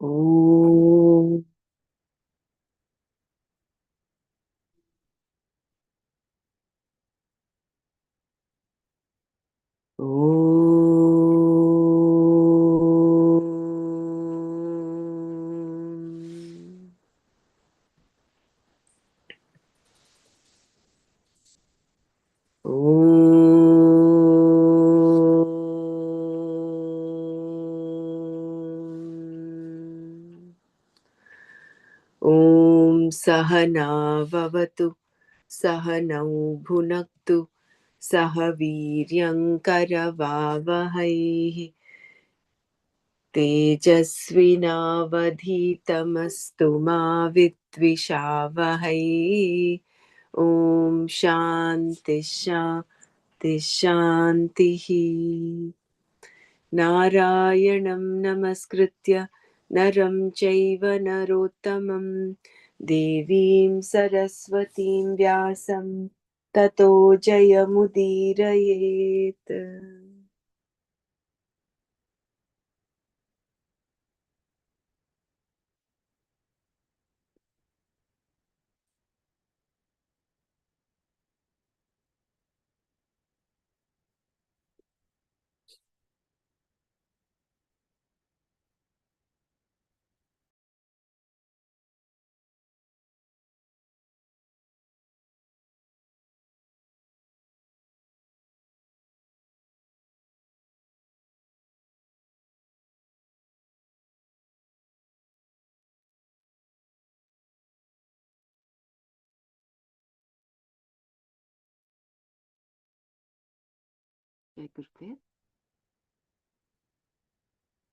Om. Om. Om. Om Sahana Vavatu Sahanau Bhunaktu Sahaviryankaravavahai Tejasvinavadhitamastu ma vidvishavahai. Om Shanti Shanti Shantihi. Narayanam Namaskritya Naram Chaiva Narottamam Devim Saraswatim Vyasam Tato Jayamudirayet. Jai Gurudev.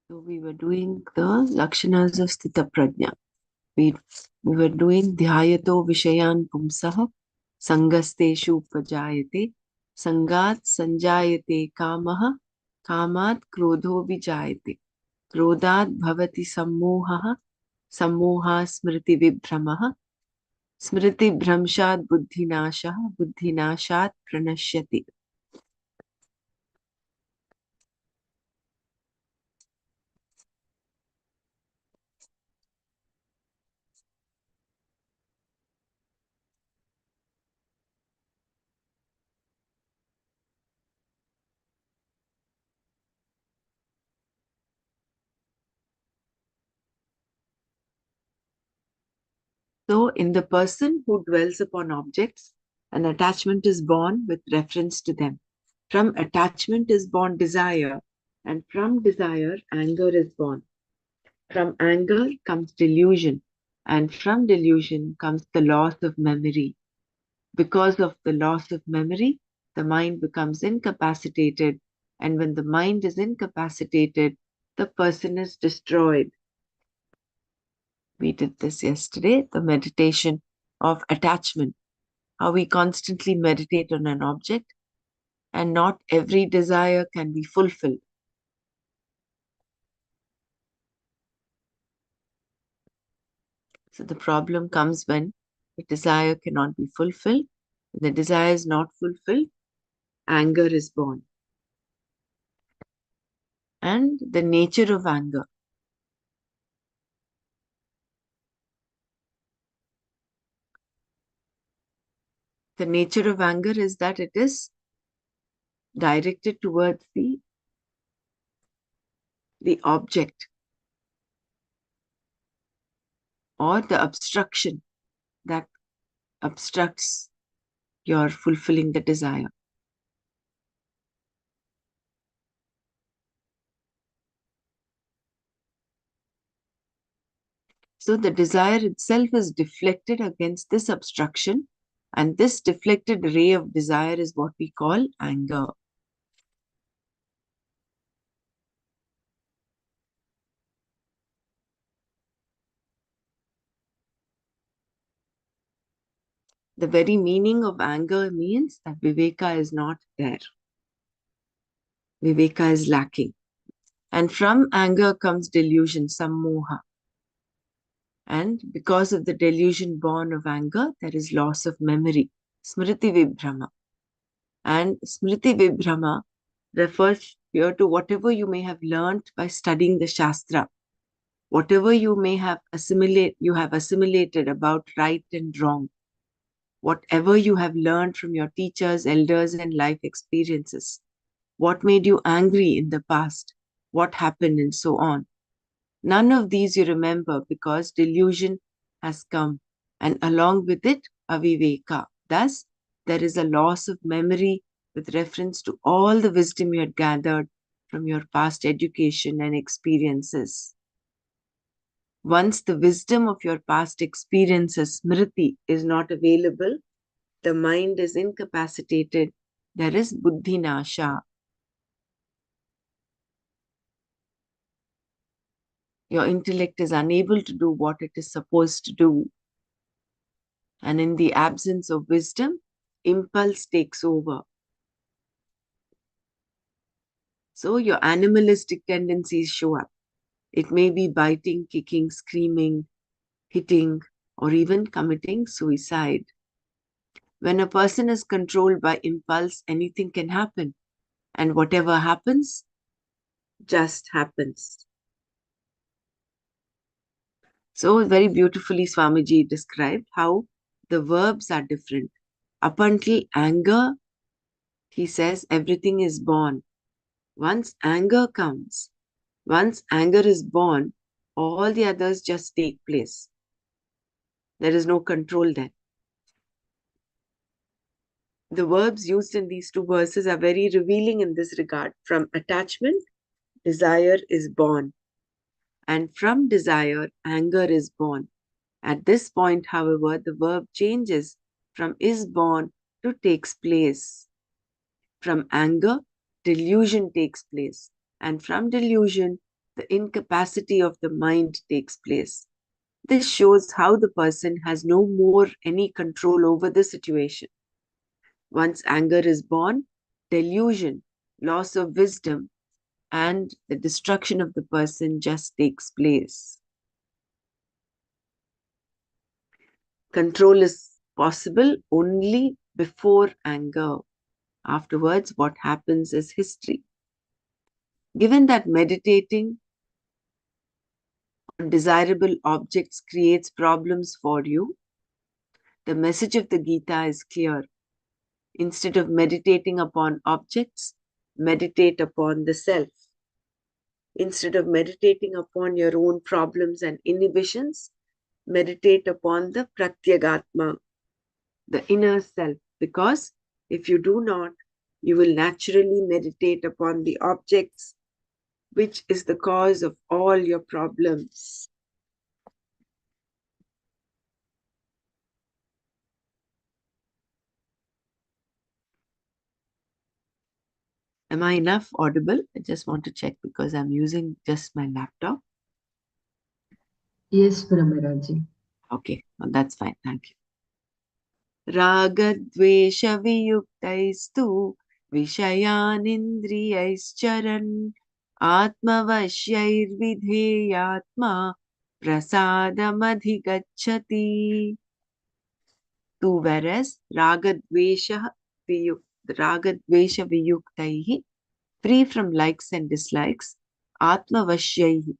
So we were doing the Lakshanas of Sthita Prajna. We were doing Dhyayato Vishayan Pumsaha Sangasteshu Upajayate Sangat Sanjayate Kamaha Kamat Krodho Vijayate Krodad Bhavati Sammohaha Sammoha Smriti Vibhramaha Smriti Bhramshad Buddhinashaha Buddhinashat Pranashyati. So, in the person who dwells upon objects, an attachment is born with reference to them. From attachment is born desire, and from desire, anger is born. From anger comes delusion, and from delusion comes the loss of memory. Because of the loss of memory, the mind becomes incapacitated, and when the mind is incapacitated, the person is destroyed. We did this yesterday, the meditation of attachment, how we constantly meditate on an object, and not every desire can be fulfilled. So the problem comes when the desire cannot be fulfilled. When the desire is not fulfilled, anger is born. And the nature of anger. The nature of anger is that it is directed towards the object or the obstruction that obstructs your fulfilling the desire. So the desire itself is deflected against this obstruction, and this deflected ray of desire is what we call anger. The very meaning of anger means that Viveka is not there. Viveka is lacking. And from anger comes delusion, sammoha. And because of the delusion born of anger, there is loss of memory, smriti vibhrama. And smriti vibhrama refers here to whatever you may have learnt by studying the Shastra. Whatever you have assimilated about right and wrong, whatever you have learned from your teachers, elders, and life experiences, what made you angry in the past, what happened, and so on. None of these you remember because delusion has come, and along with it, aviveka. Thus, there is a loss of memory with reference to all the wisdom you had gathered from your past education and experiences. Once the wisdom of your past experiences, smriti, is not available, the mind is incapacitated. There is buddhi nasha. Your intellect is unable to do what it is supposed to do. And in the absence of wisdom, impulse takes over. So your animalistic tendencies show up. It may be biting, kicking, screaming, hitting, or even committing suicide. When a person is controlled by impulse, anything can happen. And whatever happens, just happens. So, very beautifully, Swamiji described how the verbs are different. Up until anger, he says everything is born. Once anger comes, once anger is born, all the others just take place. There is no control then. The verbs used in these two verses are very revealing in this regard. From attachment, desire is born. And from desire, anger is born. At this point, however, the verb changes from is born to takes place. From anger, delusion takes place. And from delusion, the incapacity of the mind takes place. This shows how the person has no more any control over the situation. Once anger is born, delusion, loss of wisdom, and the destruction of the person just takes place. Control is possible only before anger. Afterwards, what happens is history. Given that meditating on desirable objects creates problems for you, the message of the Gita is clear. Instead of meditating upon objects, meditate upon the self. Instead of meditating upon your own problems and inhibitions, meditate upon the pratyagatma, the inner self. Because if you do not, you will naturally meditate upon the objects, which is the cause of all your problems. Am I enough audible? I just want to check because I'm using just my laptop. Yes, Brahmaraji. Okay, well, that's fine. Thank you. रागद्वेषवियुक्तैस्तु विषयानिन्द्रियैश्चरन् आत्मवश्यैर्विधेयात्मा प्रसादमधिगच्छति. Two, whereas ragadvesha viyuktaihi, free from likes and dislikes, atmavashyaihi,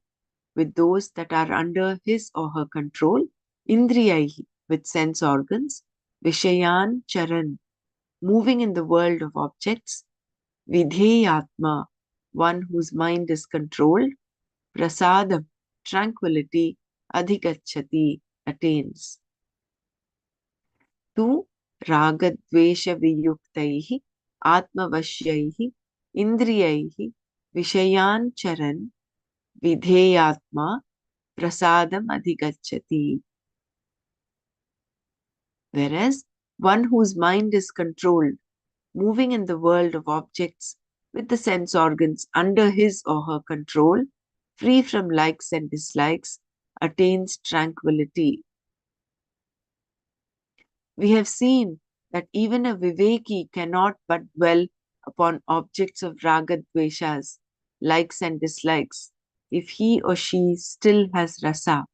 with those that are under his or her control, indriyaihi, with sense organs, vishayan charan, moving in the world of objects, vidheyatma, one whose mind is controlled, prasadam, tranquility, adhigachati, attains. तु रागद्वेषवियुक्तैः आत्मवश्यैः इन्द्रियैः विषयान् चरन् विधेयात्मा prasadam adhigachati. Whereas one whose mind is controlled, moving in the world of objects with the sense organs under his or her control, free from likes and dislikes, attains tranquility. We have seen that even a viveki cannot but dwell upon objects of ragadveshas, likes and dislikes, if he or she still has rasa,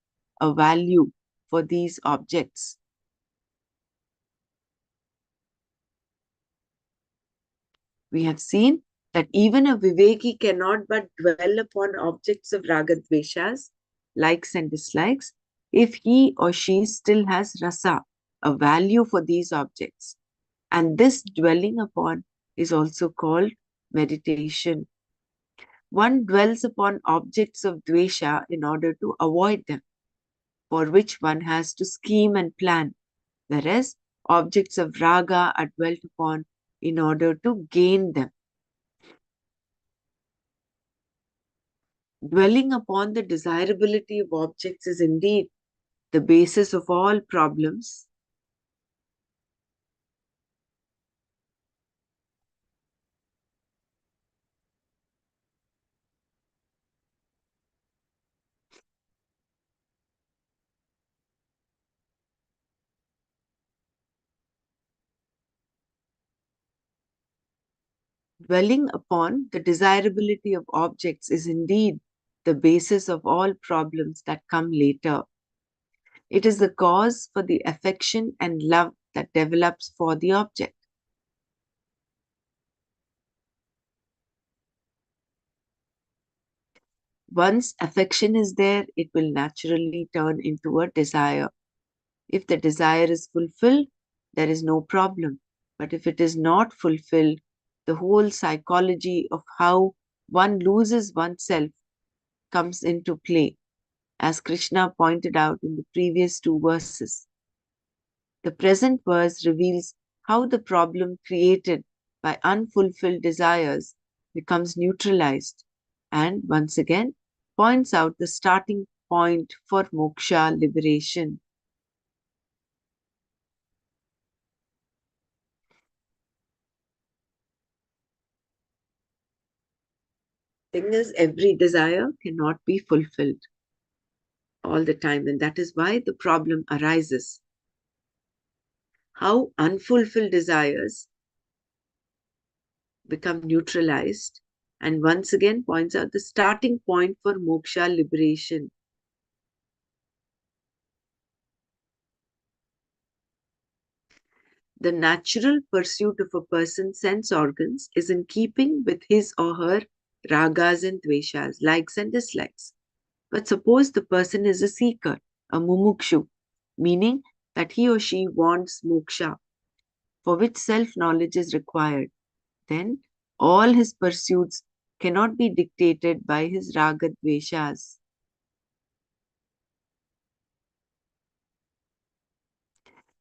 a value for these objects. We have seen that even a viveki cannot but dwell upon objects of ragadveshas, likes and dislikes, if he or she still has rasa, a value for these objects. And this dwelling upon is also called meditation. One dwells upon objects of dvesha in order to avoid them, for which one has to scheme and plan, whereas objects of raga are dwelt upon in order to gain them. Dwelling upon the desirability of objects is indeed the basis of all problems. Dwelling upon the desirability of objects is indeed the basis of all problems that come later. It is the cause for the affection and love that develops for the object. Once affection is there, it will naturally turn into a desire. If the desire is fulfilled, there is no problem. But if it is not fulfilled, the whole psychology of how one loses oneself comes into play, as Krishna pointed out in the previous two verses. The present verse reveals how the problem created by unfulfilled desires becomes neutralized, and once again points out the starting point for moksha liberation. Thing is, every desire cannot be fulfilled all the time, and that is why the problem arises. How unfulfilled desires become neutralized, and once again points out the starting point for moksha liberation. The natural pursuit of a person's sense organs is in keeping with his or her ragas and dveshas, likes and dislikes. But suppose the person is a seeker, a mumukshu, meaning that he or she wants moksha, for which self-knowledge is required. Then all his pursuits cannot be dictated by his raga dveshas.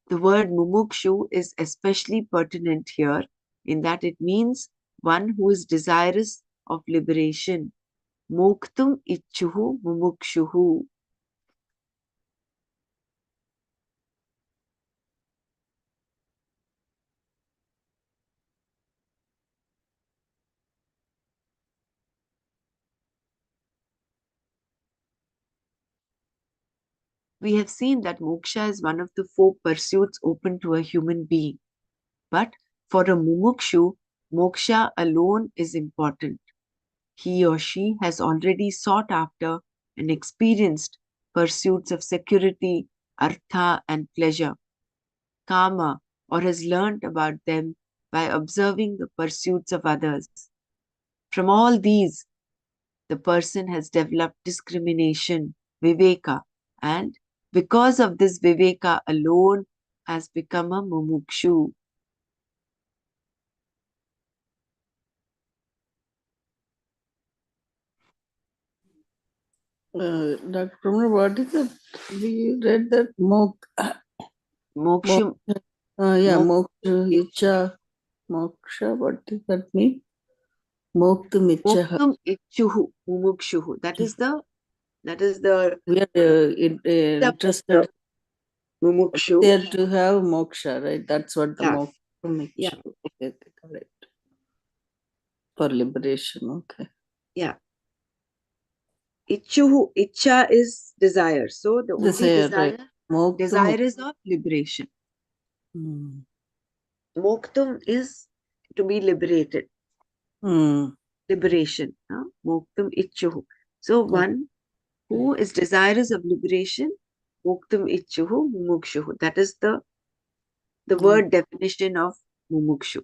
The word mumukshu is especially pertinent here in that it means one who is desirous of liberation. Moktum ichuhu mumukshuhu. We have seen that moksha is one of the four pursuits open to a human being. But for a mumukshu, moksha alone is important. He or she has already sought after and experienced pursuits of security, artha, and pleasure, kama, or has learnt about them by observing the pursuits of others. From all these, the person has developed discrimination, viveka, and because of this viveka alone has become a mumukshu. Dr. Pramana, what is that? We read that Moksha, moksha, icha, moksha, what does that mean? Moktum icha. moktum ichuhu, mumukshuhu. That is the We are interested mumukshu. there to have moksha, right? That's what the Yeah, moktum yeah, icha. Okay, correct. For liberation, okay. yeah. Ichuhu, icha is desire. So the only Desire, right. desire, Moktum. desire is of liberation. Moktum is to be liberated. Liberation. Moktum ichuhu. So one who is desirous of liberation, muktam ichuhu mumukshuhu. That is the word definition of mumukshu.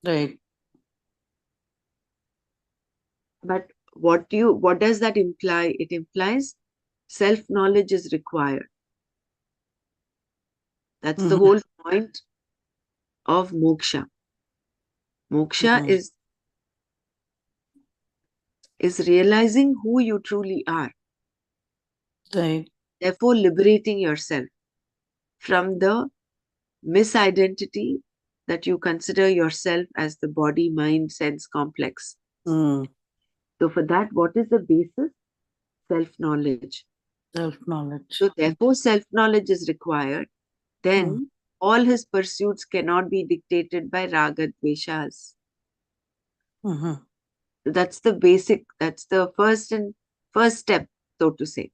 Right. But what does that imply? It implies self-knowledge is required. That's the Mhm. whole point of moksha. Moksha Mhm. is realizing who you truly are, Right. therefore liberating yourself from the misidentity that you consider yourself as the body, mind, sense complex. Mm. So, for that, what is the basis? Self knowledge. Self-knowledge. So, therefore, self knowledge is required. Mm. Then, all his pursuits cannot be dictated by raga dveshas. Mhm. So that's the basic, that's the first step, so to say.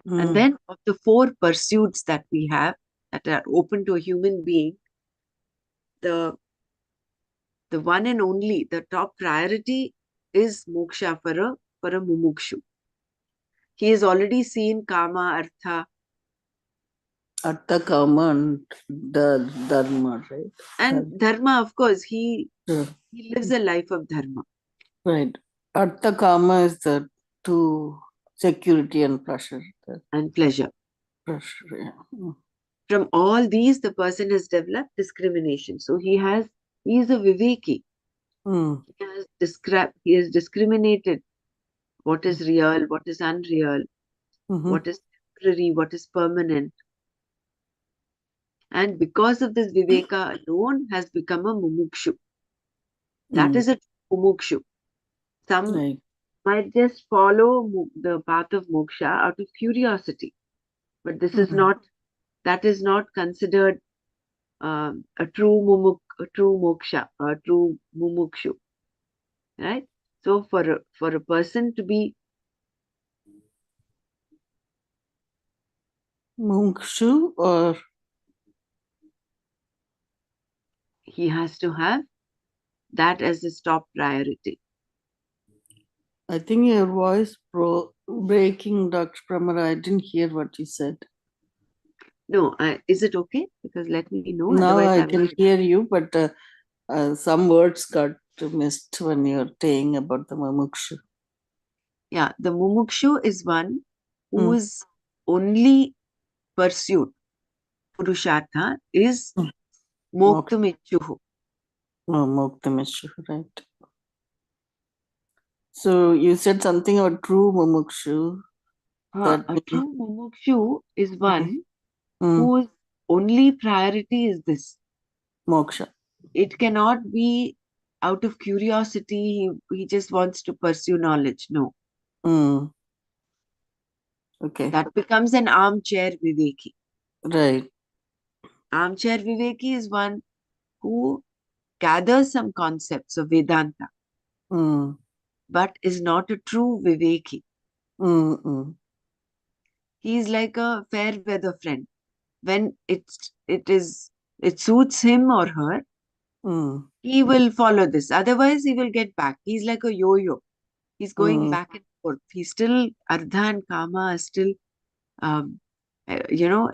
And Mm. then, of the four pursuits that we have that are open to a human being, the the one and only, the top priority is moksha for a mumukshu. He has already seen kama, artha, Artha, karma, and the dharma, right? and Dharma. dharma. Of course, Sure. he lives a life of dharma Right. Artha, karma is the two security and pleasure. The and pleasure. pleasure. Yeah. Mm. From all these, the person has developed discrimination. So he is a viveki. Mm. He has discriminated what is real, what is unreal, Mhm. what is temporary, what is permanent. And because of this, Viveka alone has become a mumukshu. That Mm. is a mumukshu. Some Right. might just follow the path of moksha out of curiosity, but Mhm. that is not considered a true moksha, a true mumukshu, right? So for a person to be, Munkshu or he has to have that as his top priority. I think your voice breaking, Dr. Pramara. I didn't hear what you said. No, is it okay? Because let me know. Now Otherwise, I I will. can hear you, but some words got missed when you're saying about the Mamukshu. Yeah, the mumukshu is one Mm. whose only pursuit, purushartha, is Mm. Moksha. moktumichuhu. No, Moktamesh, right. So you said something about true Mumukshu. That A means true mumukshu is mm, one mm, whose only priority is this. moksha. It cannot be out of curiosity, he just wants to pursue knowledge. No, Mm, okay, that becomes an armchair viveki. right. Armchair viveki is one who gathers some concepts of Vedanta, Mm, but is not a true viveki. mm, mm, He is like a fair weather friend. When it suits him or her, mm, he will follow this. Otherwise, he will get back. He's like a yo-yo. He's going mm, back and forth. He's still Ardha and Kama are still, um,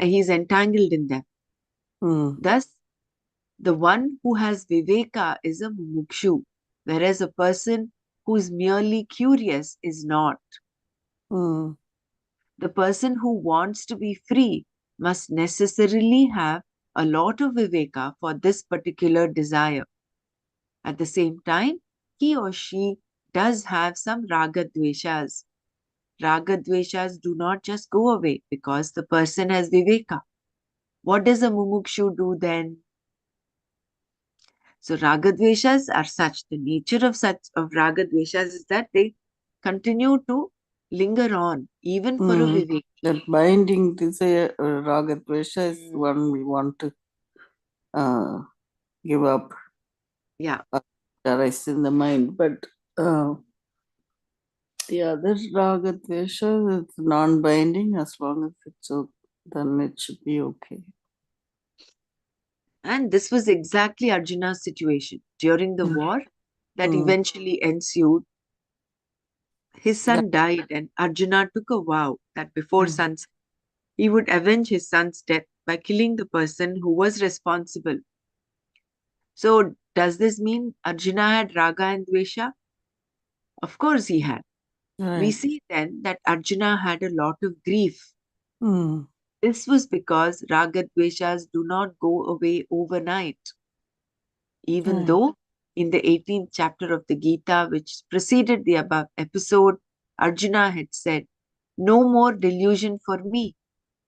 he's entangled in them. mm, Thus, the one who has viveka is a mumukshu, whereas a person who is merely curious is not. mm, The person who wants to be free must necessarily have a lot of viveka for this particular desire. At the same time, he or she does have some raga dveshas. Raga dveshas do not just go away because the person has viveka. What does a mumukshu do then? So raga dveshas are such. The nature of raga dveshas is that they continue to linger on even for a mm. vivek. That binding desire, raga dvesha, is Mm. one we want to uh, give up, Yeah, arise in the mind. But uh, the other raga dvesha is non-binding. As long as it's so, then it should be okay. and this was exactly Arjuna's situation during the Mm, war that mm. eventually ensued. His That, son died, and Arjuna took a vow that before mm, sunset he would avenge his son's death by killing the person who was responsible. So, does this mean Arjuna had raga and dvesha? Of course, he had. We Right. see then that Arjuna had a lot of grief. Mm. This was because ragadveshas do not go away overnight, even Right. though in the 18th chapter of the Gita, which preceded the above episode, Arjuna had said, "No more delusion for me.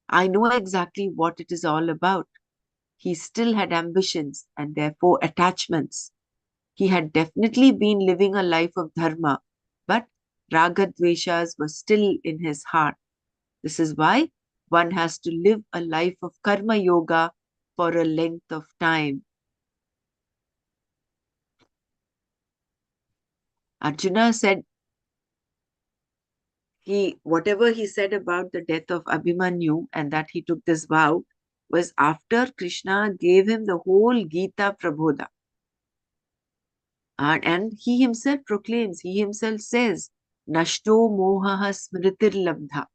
I know exactly what it is all about." He still had ambitions and therefore attachments. He had definitely been living a life of dharma, but ragadveshas were still in his heart. This is why one has to live a life of karma yoga for a length of time. Arjuna said whatever he said about the death of Abhimanyu and that he took this vow was after Krishna gave him the whole Gita Prabodha. And he himself proclaims, he himself says, Nashto mohaha smritir labdha.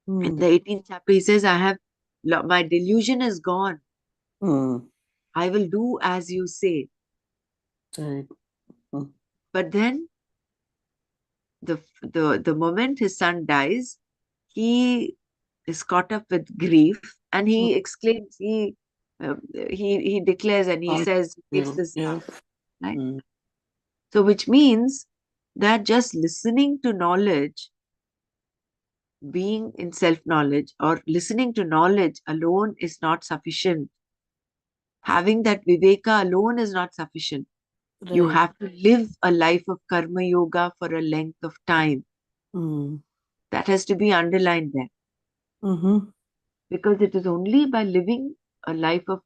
In Mm. the 18th chapter, he says, my delusion is gone. Mm. I will do as you say. Right. Mm. But then the moment his son dies, he is caught up with grief and Mm. he exclaims, he declares and he On says, he takes will. this vow, Yeah. right? Mm. So, which means that just listening to knowledge, being in self knowledge, or listening to knowledge alone is not sufficient. Having that viveka alone is not sufficient. You Right. have to live a life of karma yoga for a length of time. Mm. That has to be underlined there. Mm-hmm. Because it is only by living a life of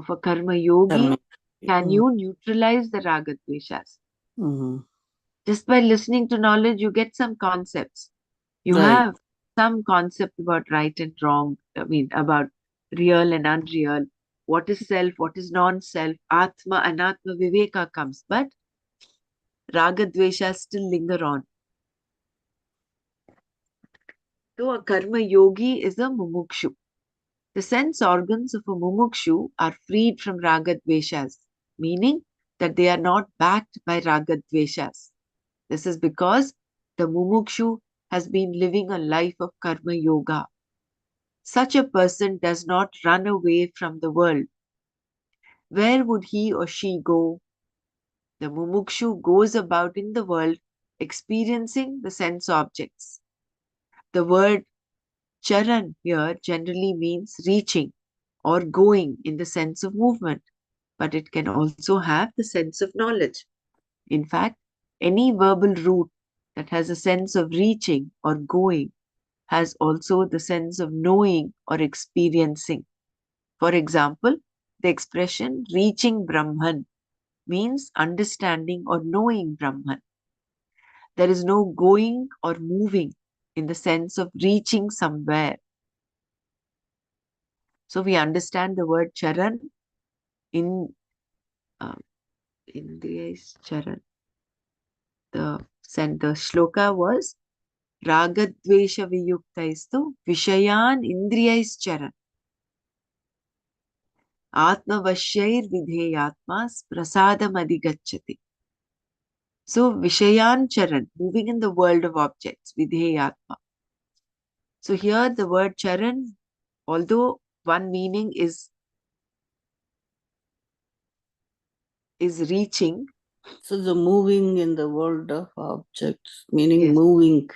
a karma yogi Karma. can Mm. you neutralize the ragadveshas. Mm-hmm. Just by listening to knowledge, you get some concepts. You Right. have some concept about right and wrong, I mean, about real and unreal, what is self, what is non self, Atma, Anatma, Viveka comes. But ragadveshas still linger on. So a karma yogi is a mumukshu. The sense organs of a mumukshu are freed from ragadveshas, meaning that they are not backed by ragadveshas. This is because the mumukshu has been living a life of karma yoga. Such a person does not run away from the world. Where would he or she go? The mumukshu goes about in the world experiencing the sense objects. The word charan here generally means reaching or going in the sense of movement, but it can also have the sense of knowledge. In fact, any verbal root that has a sense of reaching or going has also the sense of knowing or experiencing. For example, the expression reaching Brahman means understanding or knowing Brahman. There is no going or moving in the sense of reaching somewhere. So we understand the word charan in uh, Indriya's charan. The shloka was ragadvesha viyuktaistu vishayan indriyais charan atmavasyair vidheyatma prasadam adhigacchati. So vishayan charan, moving in the world of objects, vidheyatma. So here the word charan, although one meaning is reaching, So the moving in the world of objects, meaning yes, moving,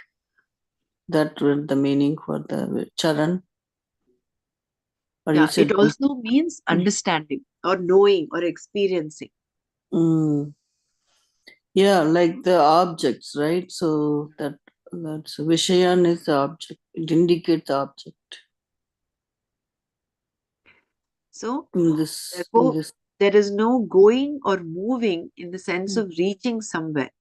that was the meaning for the charan. Or you yeah, it said, also means understanding or knowing or experiencing. mm, yeah, like the objects, right? So that's Vishayan is the object. It indicates the object So in this in therefore, this. there is no going or moving in the sense Mm. of reaching somewhere.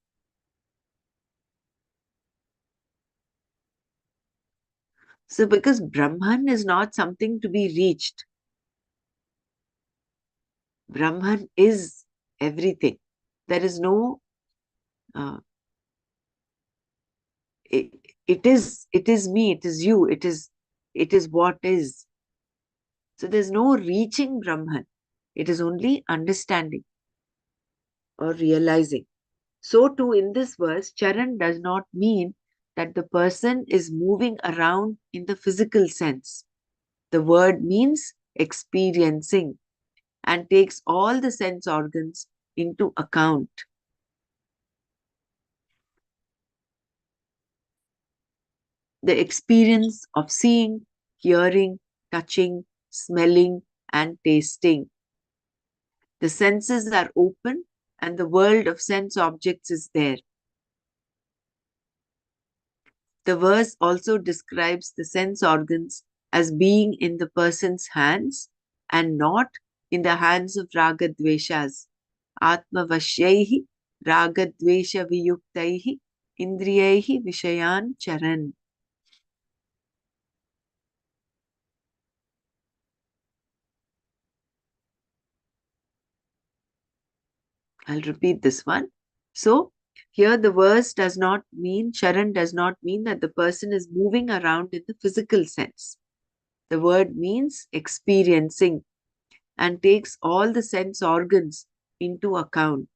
So because Brahman is not something to be reached, Brahman is everything. There is no uh, it, it is me, it is you, it is what is. So there's no reaching Brahman. It is only understanding or realizing. So too in this verse, charan does not mean that the person is moving around in the physical sense. The word means experiencing and takes all the sense organs into account. The experience of seeing, hearing, touching, smelling, and tasting. The senses are open and the world of sense objects is there. The verse also describes the sense organs as being in the person's hands and not in the hands of ragadveshas. Atmavashyaihi ragadvesha viyuktaihi indriyaihi vishayan charan. I'll repeat this one. So, here the verse does not mean, charan does not mean that the person is moving around in the physical sense. The word means experiencing and takes all the sense organs into account.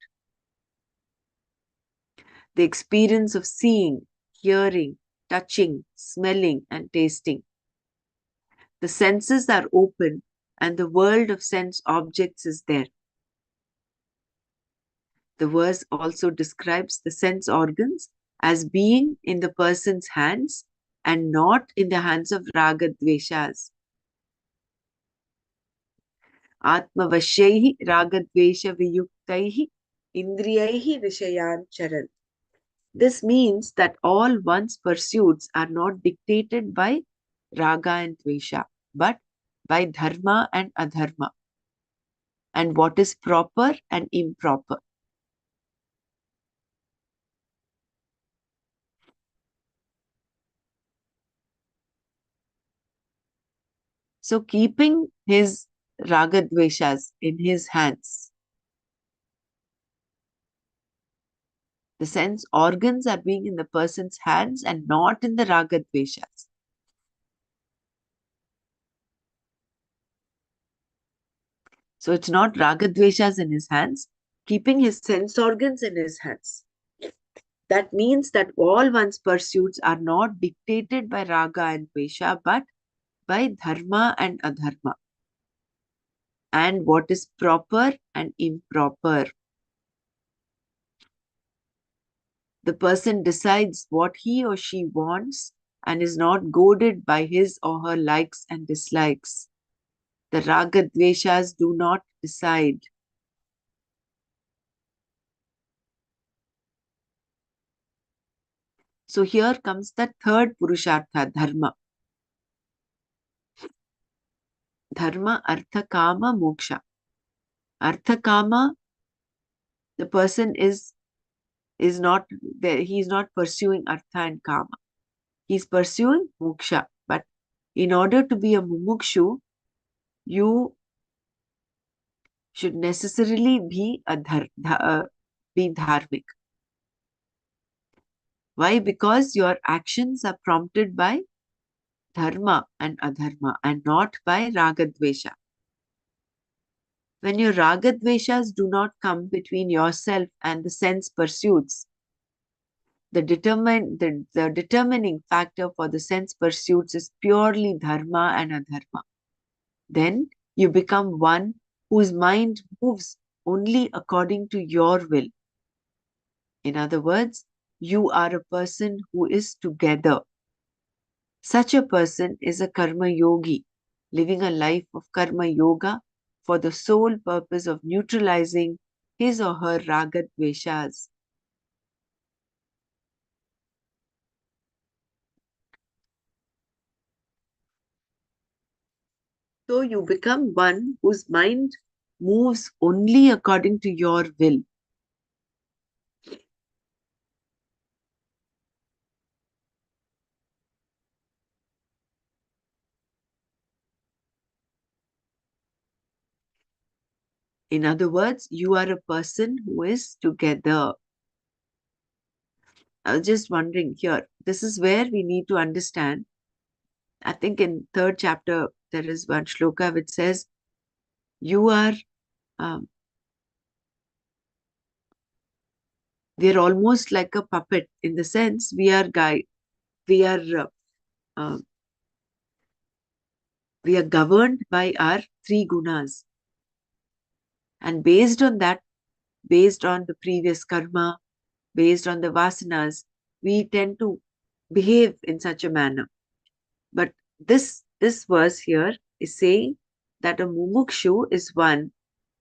The experience of seeing, hearing, touching, smelling, and tasting. The senses are open and the world of sense objects is there. The verse also describes the sense organs as being in the person's hands and not in the hands of ragadveshas. Atmavashyaihi ragadvesha viyuktaihi indriyaihi vishayan charan. This means that all one's pursuits are not dictated by raga and dvesha, but by dharma and adharma, and what is proper and improper. So, keeping his ragadveshas in his hands, the sense organs are being in the person's hands and not in the ragadveshas. So, it's not ragadveshas in his hands, keeping his sense organs in his hands. That means that all one's pursuits are not dictated by raga and dvesha, but by dharma and adharma, and what is proper and improper. The person decides what he or she wants and is not goaded by his or her likes and dislikes. The raga dveshas do not decide. So here comes the third purushartha, dharma. Dharma, artha, kama, moksha. Artha, kama, the person is not there, he is not pursuing artha and kama. He is pursuing moksha. But in order to be a mumukshu, you should necessarily be be dharmic. Why? Because your actions are prompted by dharma and adharma and not by ragadvesha. When your ragadveshas do not come between yourself and the sense pursuits, the determining factor for the sense pursuits is purely dharma and adharma. Then you become one whose mind moves only according to your will. In other words, you are a person who is together. Such a person is a karma yogi, living a life of karma yoga for the sole purpose of neutralizing his or her ragat dveshas. So you become one whose mind moves only according to your will. In other words, you are a person who is together. I was just wondering here, this is where we need to understand. I think in third chapter, there is one shloka which says, you are, um, We are almost like a puppet in the sense we are uh, we are governed by our three gunas, and based on that, based on the previous karma, based on the vasanas, we tend to behave in such a manner. But this verse here is saying that a mumukshu is one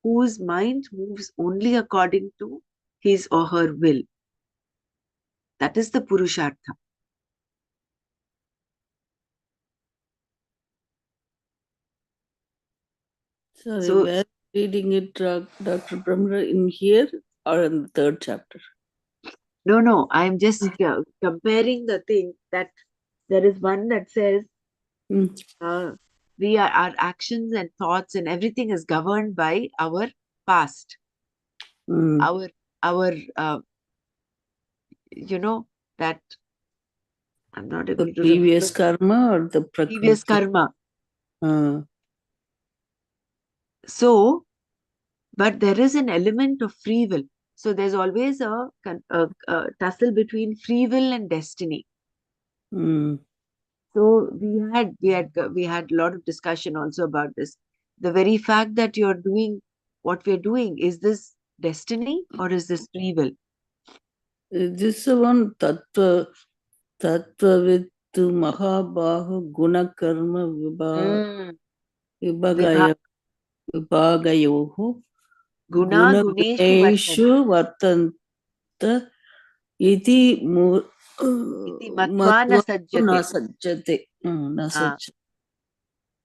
whose mind moves only according to his or her will. That is the purushartha. Sorry, So where reading it, Dr. Brahmra, in here or in the third chapter? no, I'm just comparing the thing that there is one that says Mm. uh, we are our actions and thoughts and everything is governed by our past, Mm. our you know that I'm not The able to previous remember karma or the previous prakriti? karma. Uh, So, but there is an element of free will. So there's always a tussle between free will and destiny. mm. So we had a lot of discussion also about this. The very fact that you're doing what we're doing, is this destiny or is this free will? This one tattva mahabahu guna karma Mm. Vibha vibhagaya vibhagayoho guna guna guneshu guneshu vartanti vartanta iti iti matva na matva na sajjate. sajjate. Na Ah, sajjate.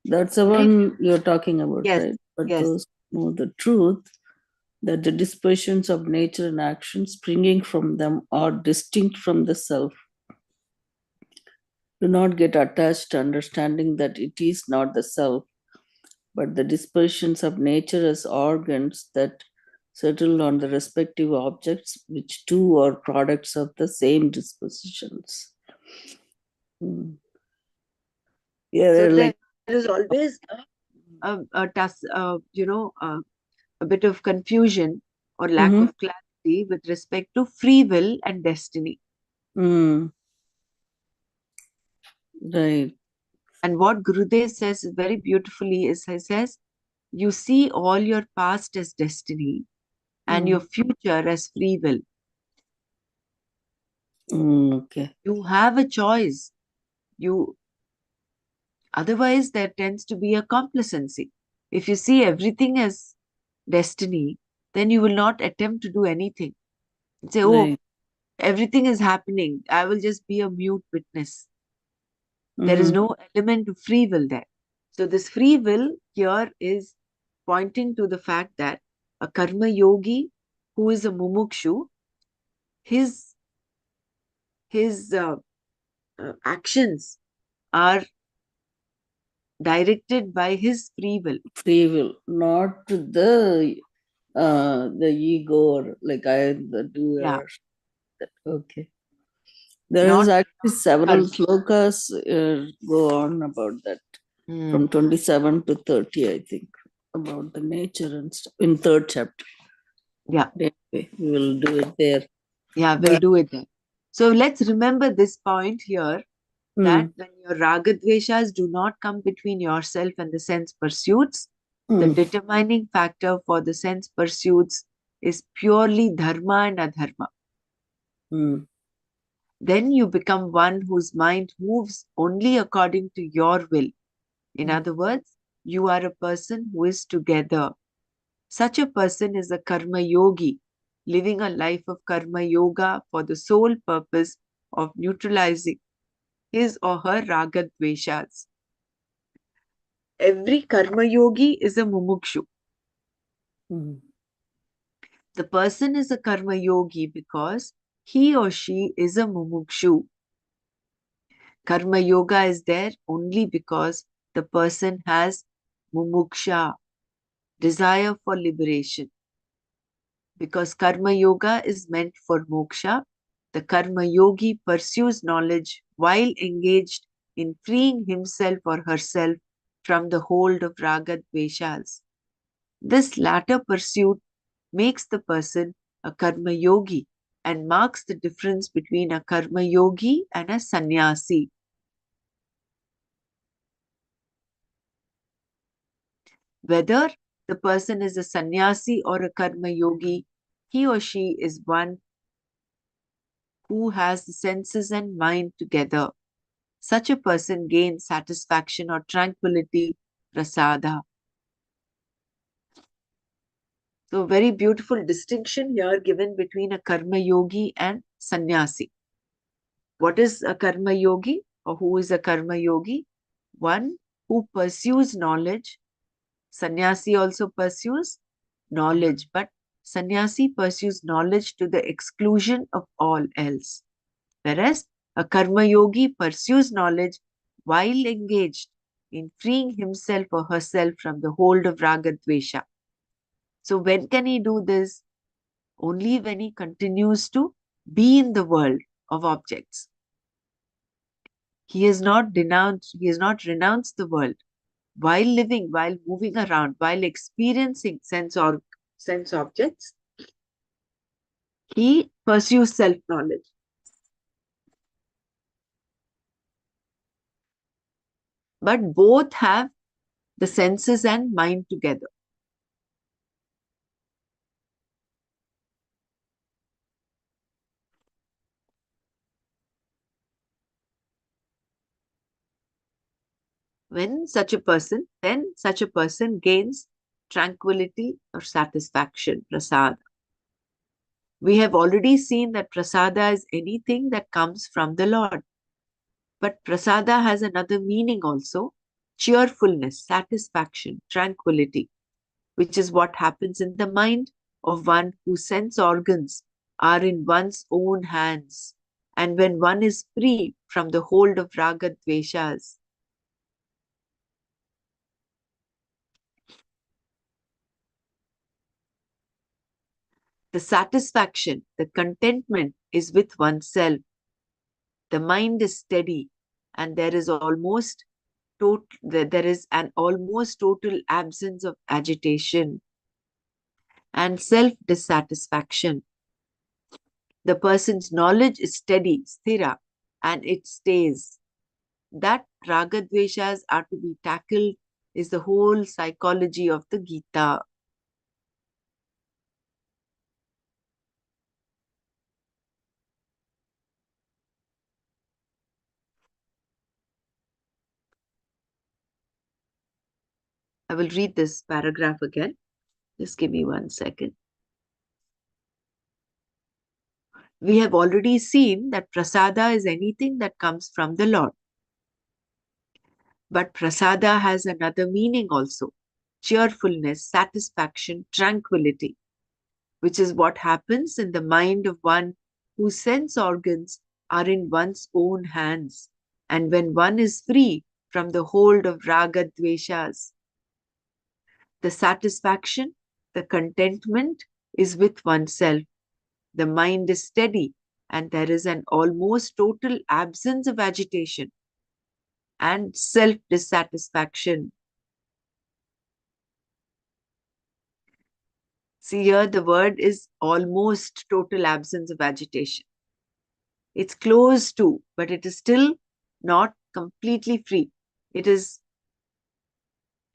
That's the very one you're talking about, yes, right? But yes. those know the truth that the dispersions of nature and action springing from them are distinct from the self. Do not get attached to understanding that it is not the self, but the dispersions of nature as organs that settle on the respective objects, which too are products of the same dispositions. Mm. So Yeah, there like is always a bit of confusion or lack mm-hmm. of clarity with respect to free will and destiny. Mm, right. And what Gurudev says very beautifully is he says, you see all your past as destiny and your Mm, future as free will. okay. You have a choice. You Otherwise there tends to be a complacency. If you see everything as destiny, then you will not attempt to do anything. Say, oh, Right. everything is happening. I will just be a mute witness. There is Mm-hmm. no element of free will there. So, this free will here is pointing to the fact that a karma yogi who is a mumukshu, his his actions are directed by his free will. Free will, not the ego or like I am the Yeah, doer. Okay. There is not actually several karma. slokas go on about that Hmm. from 27 to 30, I think, about the nature and stuff in third chapter. Yeah, Anyway, we will do it there. yeah, we'll But do it then. So let's remember this point here that mm, when your ragadveshas do not come between yourself and the sense pursuits, the mm, determining factor for the sense pursuits is purely dharma and adharma. mm, Then you become one whose mind moves only according to your will. In mm, other words, you are a person who is together. Such a person is a karma yogi, living a life of karma yoga for the sole purpose of neutralizing his or her ragadveshas. Every karma yogi is a mumukshu. mm, The person is a karma yogi because he or she is a mumukshu. Karma yoga is there only because the person has mumuksha, desire for liberation. Because karma yoga is meant for moksha, the karma yogi pursues knowledge while engaged in freeing himself or herself from the hold of raga dveshas. This latter pursuit makes the person a karma yogi. and marks the difference between a karma yogi and a sannyasi. Whether the person is a sannyasi or a karma yogi, he or she is one who has the senses and mind together. Such a person gains satisfaction or tranquility, prasada. So, very beautiful distinction here given between a karma yogi and sannyasi. What is a karma yogi or who is a karma yogi? One who pursues knowledge. Sannyasi also pursues knowledge, but sannyasi pursues knowledge to the exclusion of all else. Whereas a karma yogi pursues knowledge while engaged in freeing himself or herself from the hold of raga dvesha. So, when can he do this? Only when he continues to be in the world of objects. He has not renounced the world while living, while moving around, while experiencing sense objects. He pursues self knowledge. But both have the senses and mind together. Then such a person gains tranquility or satisfaction, prasad. We have already seen that prasada is anything that comes from the Lord. But prasada has another meaning also, cheerfulness, satisfaction, tranquility, which is what happens in the mind of one whose sense organs are in one's own hands. And when one is free from the hold of raga dveshas, the satisfaction, the contentment is with oneself. The mind is steady, and there is an almost total absence of agitation and self dissatisfaction. The person's knowledge is steady, sthira, and it stays. That ragadveshas are to be tackled is the whole psychology of the Gita. I will read this paragraph again. Just give me 1 second. We have already seen that prasada is anything that comes from the Lord. But prasada has another meaning also, cheerfulness, satisfaction, tranquility, which is what happens in the mind of one whose sense organs are in one's own hands. And when one is free from the hold of raga dveshas, the satisfaction, the contentment is with oneself. The mind is steady, and there is an almost total absence of agitation and self dissatisfaction. See here, the word is almost total absence of agitation. It's close to, but it is still not completely free.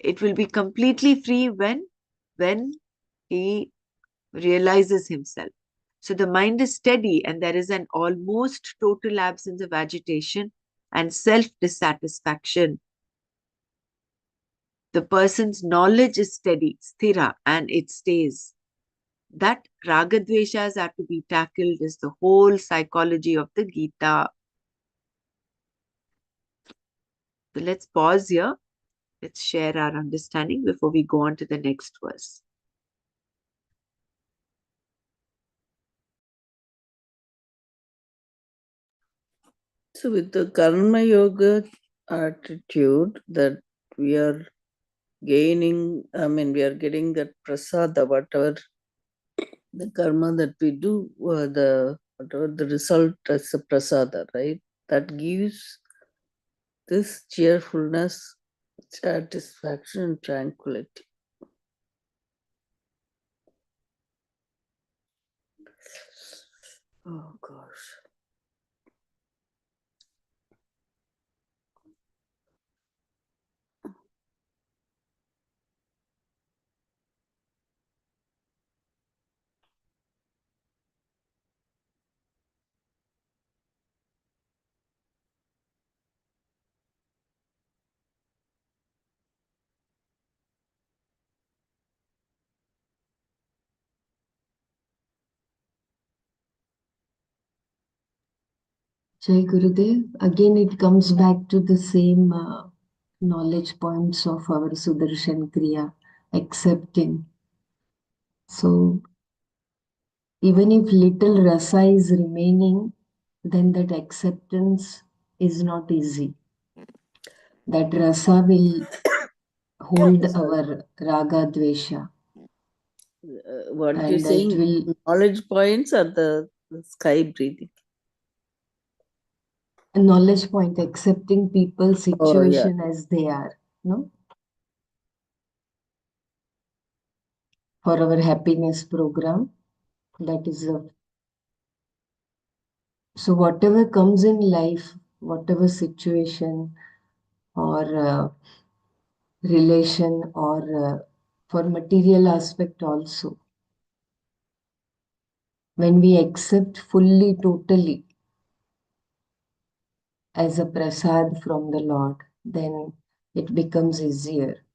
It will be completely free when he realizes himself. So the mind is steady and there is an almost total absence of agitation and self dissatisfaction. The person's knowledge is steady, sthira, and it stays. That ragadveshas are to be tackled is the whole psychology of the Gita. So let's pause here. Let's share our understanding before we go on to the next verse. So, with the karma yoga attitude that we are gaining, we are getting that prasada, whatever the karma that we do, whatever the result as a prasada, right? That gives this cheerfulness, satisfaction, and tranquility. Oh gosh. Jai Gurudev, again it comes back to the same knowledge points of our Sudarshan Kriya, accepting. So even if little rasa is remaining, then that acceptance is not easy. That rasa will hold Sorry. our raga dvesha, What you're and it saying, will knowledge points or the sky breathing? a knowledge point, accepting people's Oh, yeah. situation as they are, no? For our happiness program, that is a so whatever comes in life, whatever situation or relation or for material aspect also, when we accept fully, totally as a prasad from the Lord, then it becomes easier.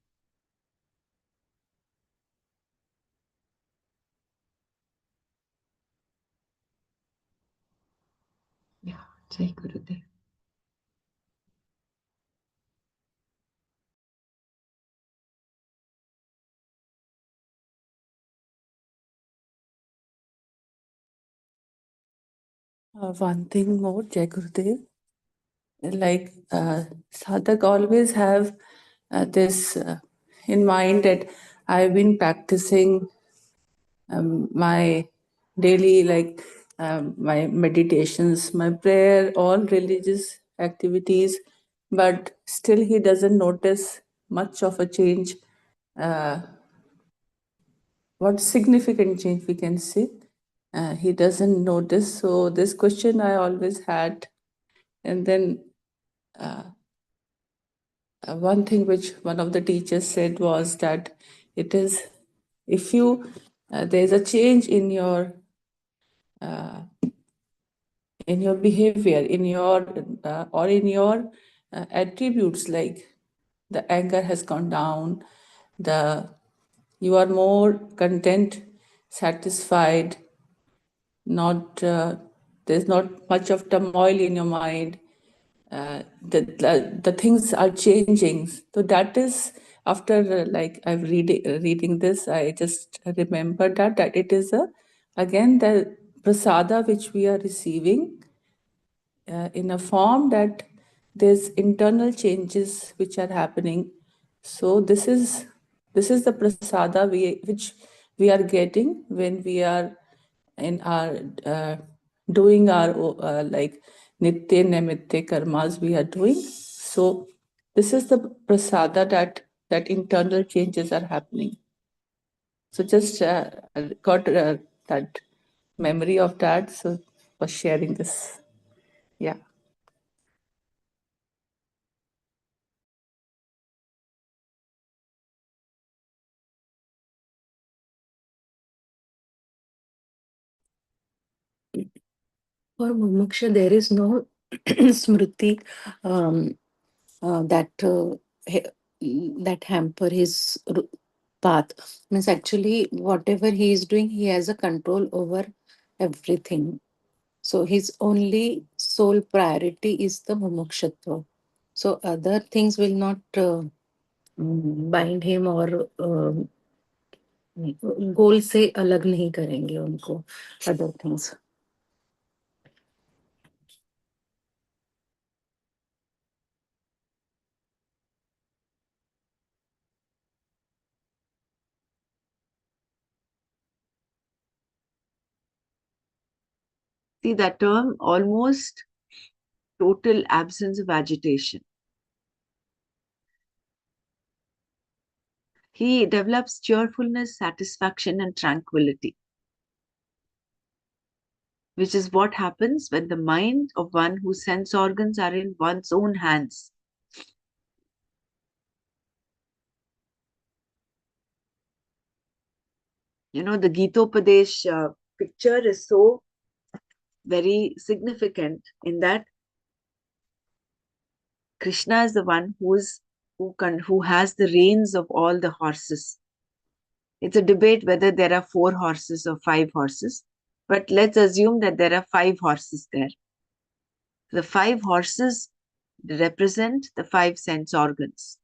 Yeah, Jai Gurudev. One thing more, Jai Gurudev, like sadhak always have this in mind that I've been practicing my daily, like my meditations, my prayer, all religious activities, but still he doesn't notice much of a change. Uh, what significant change we can say? He doesn't notice. So this question I always had, and then one thing which one of the teachers said was that it is if you there's a change in your behavior, in your or in your attributes, like the anger has gone down, the you are more content, satisfied, not there's not much of turmoil in your mind. The things are changing. So that is after like I've reading this, I just remember that it is a again the prasada which we are receiving in a form that there's internal changes which are happening. So this is the prasada which we are getting when we are in our doing our like nitya naimitya karmas we are doing. So this is the prasada that internal changes are happening. So just I got that memory of that. So for sharing this, yeah. For Mumuksha, there is no smriti um, that that hamper his path. Means actually, whatever he is doing, he has a control over everything. So his only sole priority is the mumukshatva. So other things will not bind him or गोल से अलग नहीं करेंगे उनको other things. See that term, almost total absence of agitation. He develops cheerfulness, satisfaction, and tranquility. which is what happens when the mind of one whose sense organs are in one's own hands. You know, the Gitopadesh picture is so very significant in that Krishna is the one who has the reins of all the horses. It's a debate whether there are 4 horses or 5 horses, but let's assume that there are 5 horses there. The 5 horses represent the 5 sense organs,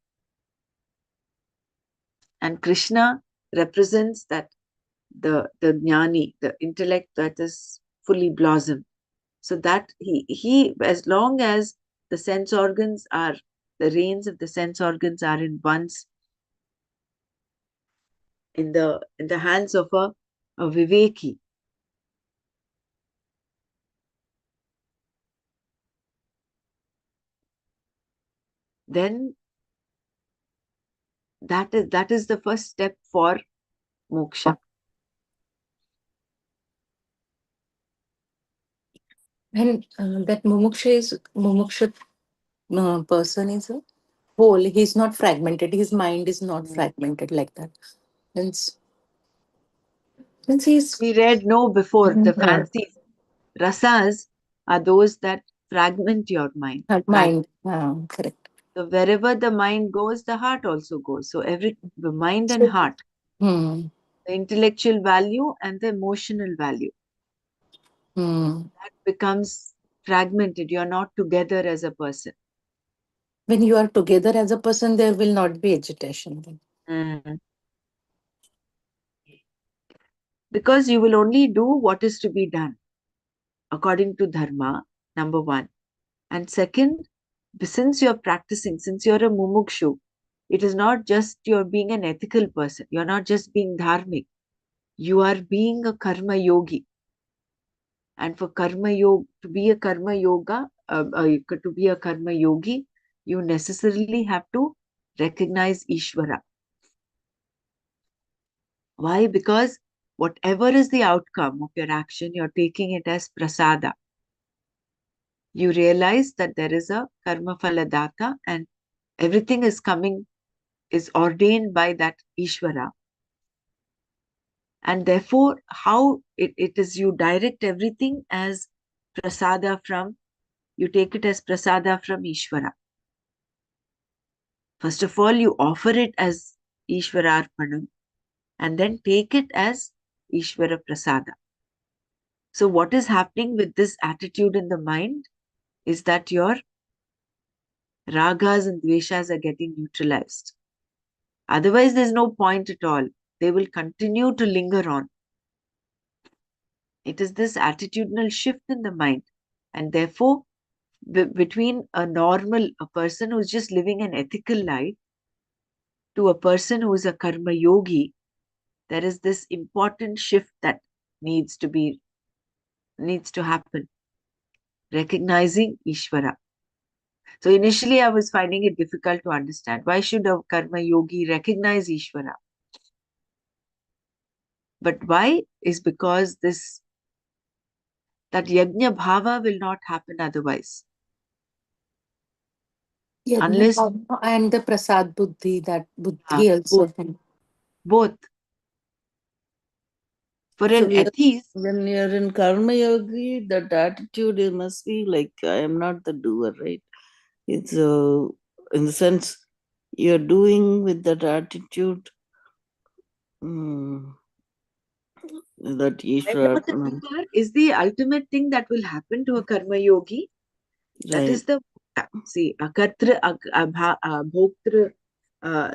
and Krishna represents that the jnani, the intellect that is fully blossomed. So that he as long as the sense organs are the reins of the sense organs are in the hands of a viveki, then that is the first step for moksha. And that mumuksha person is a whole. He's not fragmented. His mind is not fragmented like that. Means, he's We read no before the uh, fancy rasas are those that fragment your mind. her mind. Correct. So wherever the mind goes, the heart also goes. So the mind and So, heart, hmm, the intellectual value and the emotional value, hmm. that becomes fragmented. You're not together as a person. When you are together as a person, there will not be agitation. Then. Mm. Because you will only do what is to be done according to dharma, number one. And second, since you're practicing, since you're a mumukshu, it is not just you're being an ethical person. You're not just being dharmic. You are being a karma yogi. And for karma yoga, to be a karma yoga, to be a karma yogi, you necessarily have to recognize Ishvara. Why? Because whatever is the outcome of your action, you're taking it as prasada. You realize that there is a karma phaladata and everything is ordained by that Ishvara. And therefore, how it is you direct everything as prasada you take it as prasada from Ishvara. First of all, you offer it as Ishvararpanam and then take it as Ishvara Prasada. So, what is happening with this attitude in the mind is that your ragas and dveshas are getting neutralized. Otherwise, there's no point at all. They will continue to linger on. It is this attitudinal shift in the mind. And therefore, between a person who's just living an ethical life, to a person who is a karma yogi, there is this important shift that needs to happen, recognizing Ishvara. So initially I was finding it difficult to understand why should a karma yogi recognize Ishvara. But why is because that yajna bhava will not happen otherwise. Yajna Unless bhava and the prasad buddhi, that buddhi also. both. For So an atheist, when you're in karma yogi, that attitude it must be like I am not the doer, right? It's in the sense you're doing with that attitude that I am Ishvara, not the doer is the ultimate thing that will happen to a karma yogi. That right? is the a kartra, bhoktra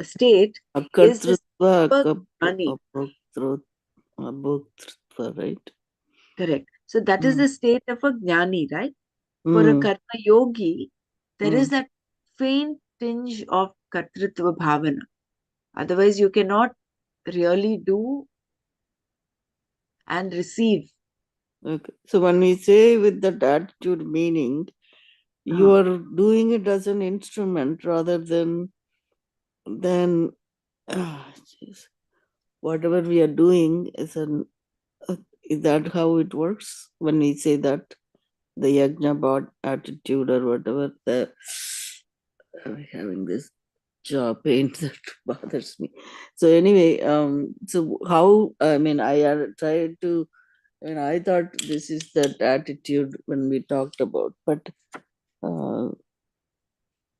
state is the Akartrutva, jnani. abhoktritva, right? Correct. So that is Mm. the state of a jnani, right? For a Mm. karma yogi, there is Mm. that faint tinge of kartritva bhavana. Otherwise, you cannot really do and receive. Okay. So when we say with that attitude meaning, you Uh, are doing it as an instrument rather than jeez, whatever we are doing is Is that how it works when we say that the yajna bod attitude or whatever? I'm having this jaw pain that bothers me. So anyway, so how? I mean, tried to. And I thought this is that attitude when we talked about, but uh,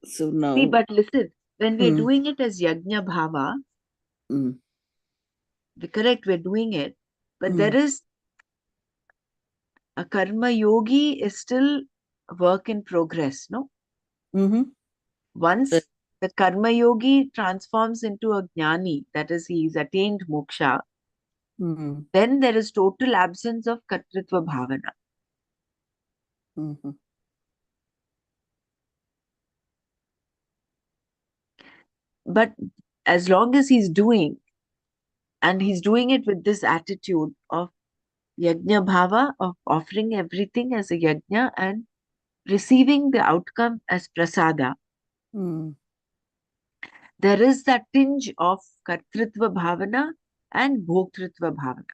so See, now, but listen, when we're mm, doing it as Yajna Bhava, mm, correct, we're doing it, but there mm, is a karma yogi is still a work in progress, no? mm-hmm, Once the karma yogi transforms into a jnani, that is, he's attained moksha, mm, then there is total absence of kartritva bhavana. mm-hmm, But as long as he's doing, and he's doing it with this attitude of yajna bhava, of offering everything as a yajna and receiving the outcome as prasada, mm. there is that tinge of kartritva bhavana and bhoktritva bhavana.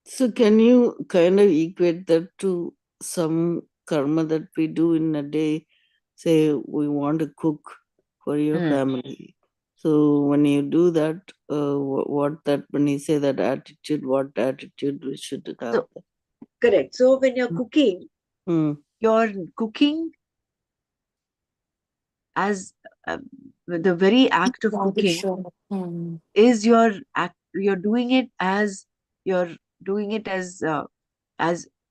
So can you kind of equate that to some karma that we do in a day? Say we want to cook for your Mm. family. So when you do that, what that when you say that attitude, what attitude we should have? So, correct. So, when Mm, you're cooking as the very act of Very cooking sure. Hmm. is your act, you're doing it as you're doing it as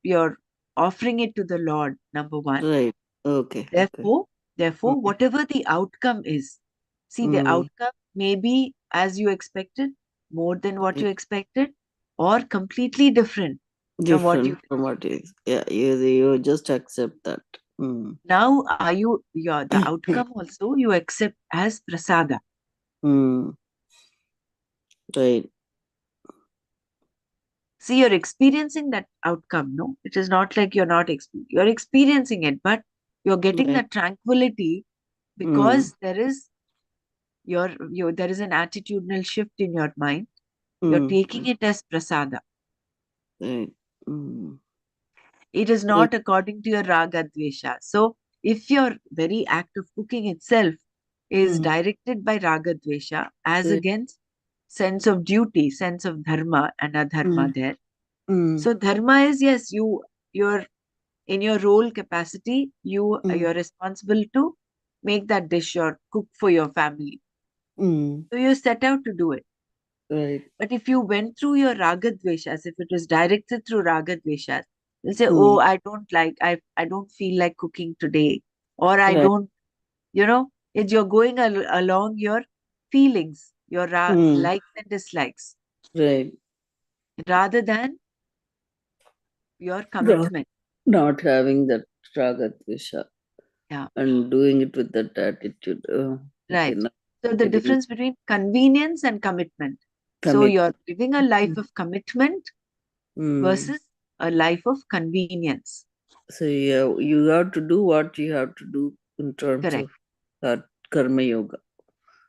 you're offering it to the Lord, number one. right. Okay. Okay. Therefore, Mm, whatever the outcome is, see, the mm, outcome may be as you expected, more than what right. you expected, or completely different from what you. Different from what is. Yeah. You just accept that. Mm. Now, are you your the outcome also you accept as prasada. Mm, right. See, you're experiencing that outcome, no? It is not like you're experiencing it, but you're getting Right. that tranquility Mm, because there is an attitudinal shift in your mind. You're mm, taking it as prasada. right. Mm, It is right. not according to your raga dvesha. So, if your very act of cooking itself is Mm, directed by raga dvesha as right. against sense of duty, sense of dharma and adharma Mm, there. mm, So dharma is, yes, you're in your role capacity, mm, you're responsible to make that dish or cook for your family. mm, So you set out to do it. right. But if you went through your raga dveshas, if it was directed through raga dveshas, you'll say, Mm, oh, I don't feel like cooking today. Or I right. don't, you're going along your feelings, your Mm, likes and dislikes, right. rather than your Not, commitment. not having that raga dvesha Yeah, and doing it with that attitude. Okay. right. Now So the getting difference between convenience and commitment. So commit. you're living a life of commitment Mm. versus a life of convenience. So yeah, you have to do what you have to do in terms Correct. of karma yoga.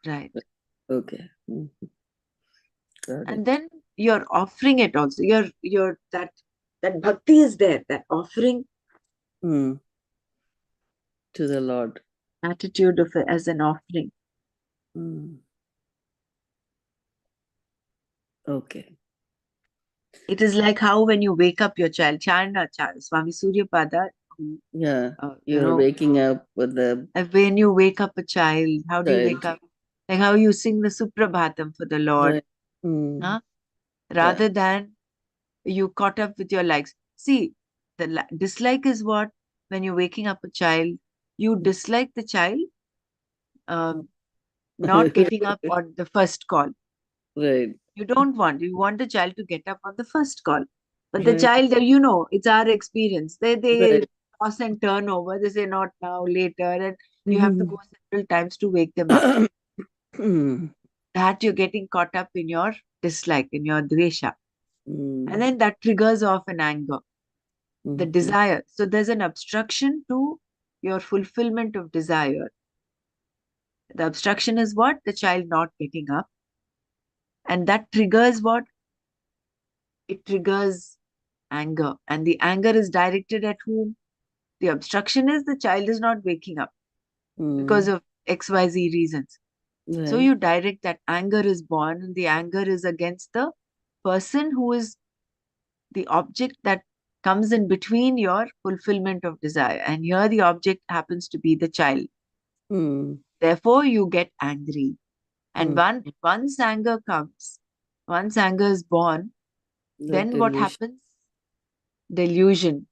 Right. Okay. Mm, got And it. then you're offering it also. You're that bhakti is there, that offering Mm, to the Lord. attitude of it as an offering. Mm, okay. It is like how when you wake up your child, Charna, Swami Suryapada, who, Yeah. uh, you You're know, waking up with the when you wake up a child, how do you wake child. up? Like how you sing the Suprabhatam for the Lord, Right. Mm, huh? yeah. Rather than you caught up with your likes. See, the dislike is what when you're waking up a child, you dislike the child um, not getting up on the first call. Right. You want the child to get up on the first call. But the Right. child, it's our experience. They Right. toss and turn over. They say not now, later, and you have to Mhm. go several times to wake them up. Mm, That you're getting caught up in your dislike, in your dvesha. And mm, then that triggers off an anger, the mhm, desire. So there's an obstruction to your fulfillment of desire. The obstruction is what? The child not getting up. And that triggers what? it triggers anger. And the anger is directed at whom? The obstruction is the child is not waking up because of XYZ reasons. So Right. you direct that anger is born, and the anger is against the person who is the object that comes in between your fulfillment of desire. And here the object happens to be the child. Therefore, you get angry. And once anger comes, once anger is born, The then what delusion. happens? Delusion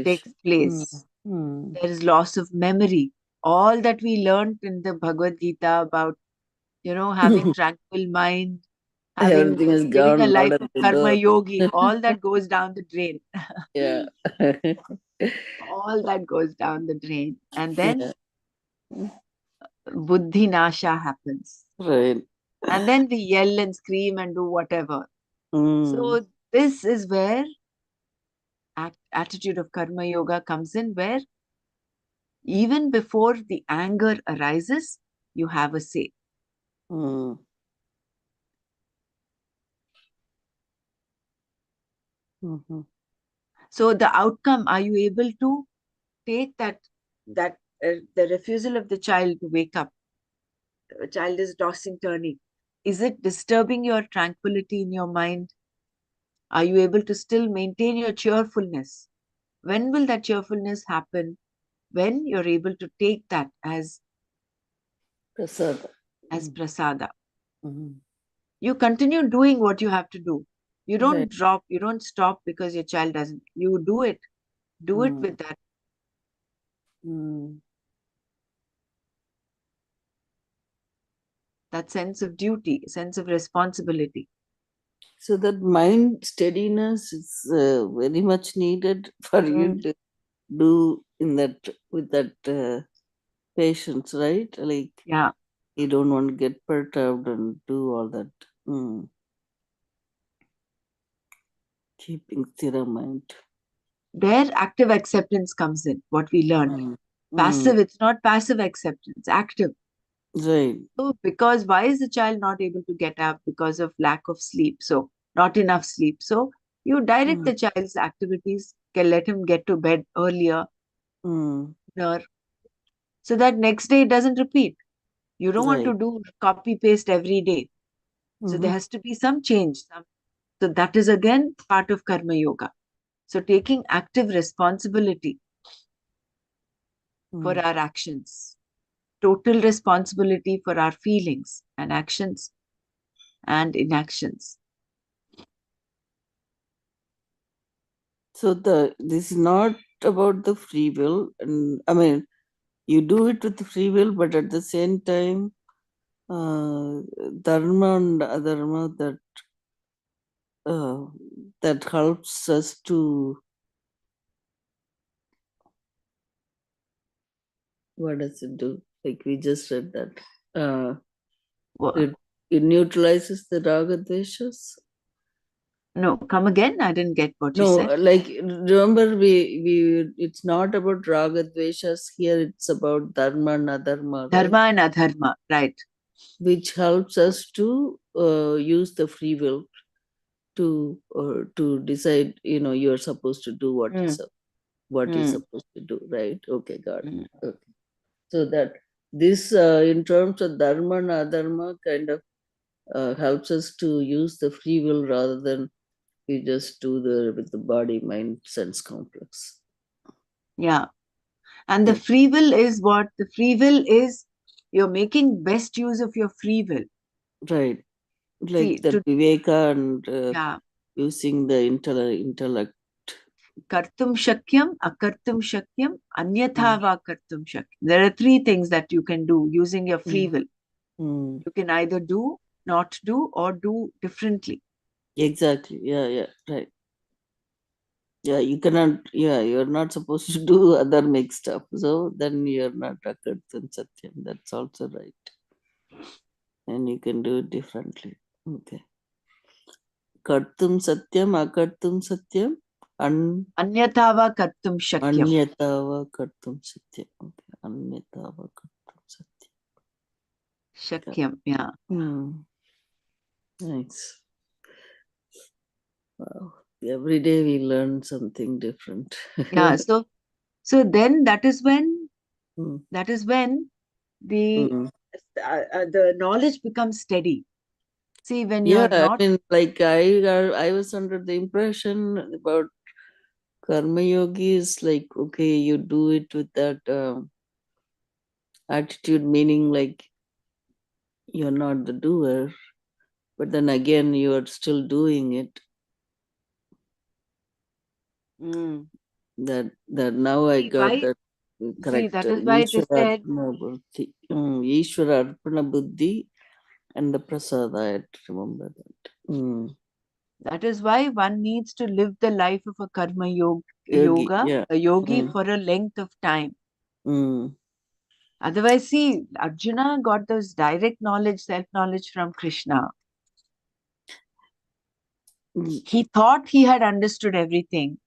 takes Delusion. place. There is loss of memory. All that we learned in the Bhagavad Gita about, having tranquil mind, Everything is living a gone, life not of the karma God. yogi, all that goes down the drain. Yeah. All that goes down the drain. And then Yeah. buddhi nasha happens. Right. And then we yell and scream and do whatever. So this is where attitude of karma yoga comes in, where even before the anger arises, you have a say. So the outcome, are you able to take that the refusal of the child to wake up? A child is tossing, turning. Is it disturbing your tranquility in your mind? Are you able to still maintain your cheerfulness? When will that cheerfulness happen? When you're able to take that as Prasad. prasada. You continue doing what you have to do. You don't Right. drop, you don't stop because your child doesn't. You do it. Do it with that. That sense of duty, sense of responsibility. So that mind steadiness is very much needed for you to do in that with that patience, right? Like Yeah. you don't want to get perturbed and do all that. Keeping sthira mind. There, active acceptance comes in, what we learned. Passive, it's not passive acceptance, active. Right. So, because why is the child not able to get up? Because of lack of sleep. So, not enough sleep. So, you direct the child's activities, can let him get to bed earlier, so that next day it doesn't repeat. You don't want to do copy paste every day. So, there has to be some change. So, that is again part of karma yoga. So, taking active responsibility for our actions, total responsibility for our feelings and actions and inactions. So this is not about the free will, and I mean you do it with the free will, but at the same time, dharma and adharma uh, that helps us to, what does it do? Like we just read that. It neutralizes the raga dveshas. No, come again. I didn't get what you No, said. like remember we it's not about raga dveshas here. It's about dharma and adharma, right? Dharma and adharma, right? Which helps us to use the free will to decide. You're supposed to do what you're supposed to do, right? Okay, got it. Okay. So that this in terms of dharma and adharma kind of helps us to use the free will rather than we just do with the body mind sense complex. Yeah. And the free will is what? The free will is you're making best use of your free will. Right. Like the viveka and using the intellect. Kartum shakyam, akartum shakyam, anyatha va kartum shakyam. There are three things that you can do using your free will. You can either do, not do, or do differently. Exactly. Yeah, right. Yeah, you're not supposed to do other mixed stuff. So then you're not akartam satyam. That's also right. And you can do it differently. Okay. Kartum satyam, akartum satyam, Anyatha va kartum shakyam. anyatava kartum satyam. Okay. Anyatava kartum satyam. Shakyam, yeah. Nice. Wow. Every day we learn something different. Yeah. So then that is when Mm, the mm. the knowledge becomes steady. See, when Yeah, you're not, like I was under the impression about karma yogi is like, okay, you do it with that attitude, meaning like you're not the doer, but then again you are still doing it. mm, That now I see got why, that see, correct. that is why it is said, Ishvara Arpana Buddhi and the Prasada. I had to remember that. that is why one needs to live the life of a Yogi, yeah. a yogi Mm, for a length of time. mm. Otherwise, see, Arjuna got those direct knowledge, self-knowledge from Krishna. Y- He thought he had understood everything.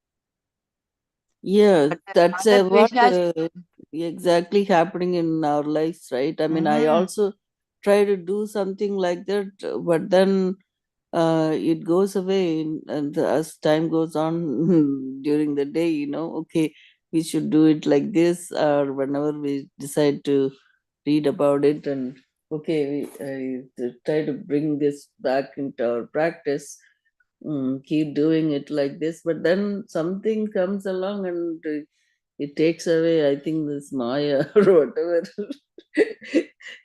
Yeah, But then that's Mother what Krishna, exactly happening in our lives, right? I mean, I mm, also try to do something like that, but then it goes away and as time goes on during the day, okay, we should do it like this, or whenever we decide to read about it, and okay, I try to bring this back into our practice, keep doing it like this, but then something comes along and it takes away, I think, this Maya or whatever.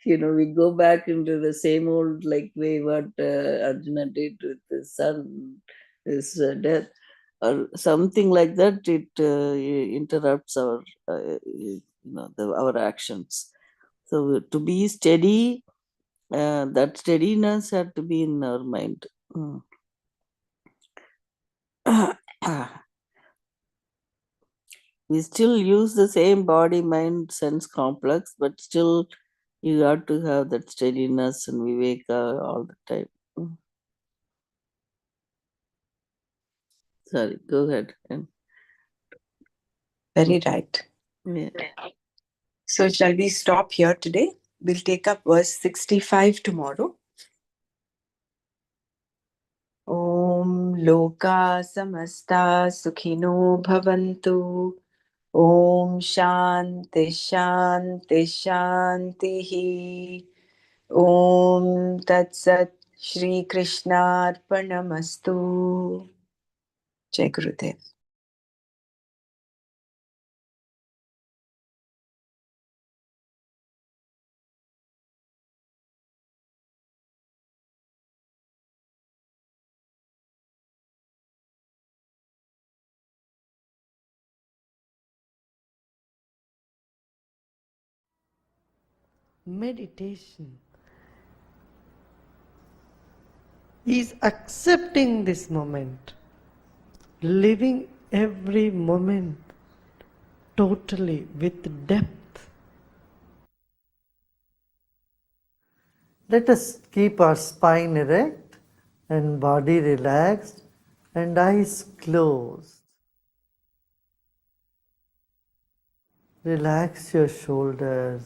We go back into the same old like way what Arjuna did with his son, his death, or something like that. It interrupts our actions. So to be steady, that steadiness had to be in our mind. Mm. We still use the same body mind sense complex, but still you got to have that steadiness and viveka all the time. Mm. Sorry, go ahead. very right. Yeah. So, shall we stop here today? We'll take up verse 65 tomorrow. Om Loka Samasta Sukhino Bhavantu. Om Shanti Shanti Shanti. Om Tat Sat Shri Krishna Arpanamastu. Jai Gurudev. Meditation is accepting this moment, living every moment totally with depth. Let us keep our spine erect and body relaxed and eyes closed. Relax your shoulders.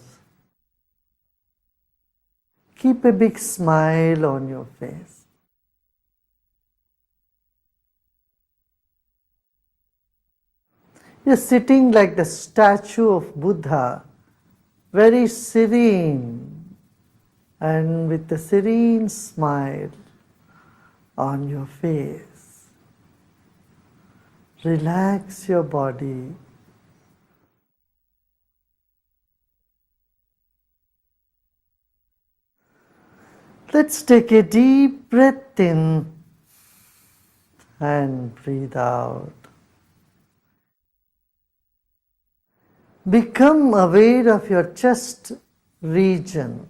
Keep a big smile on your face. You're sitting like the statue of Buddha, very serene and with a serene smile on your face. Relax your body. Let's take a deep breath in and breathe out. Become aware of your chest region,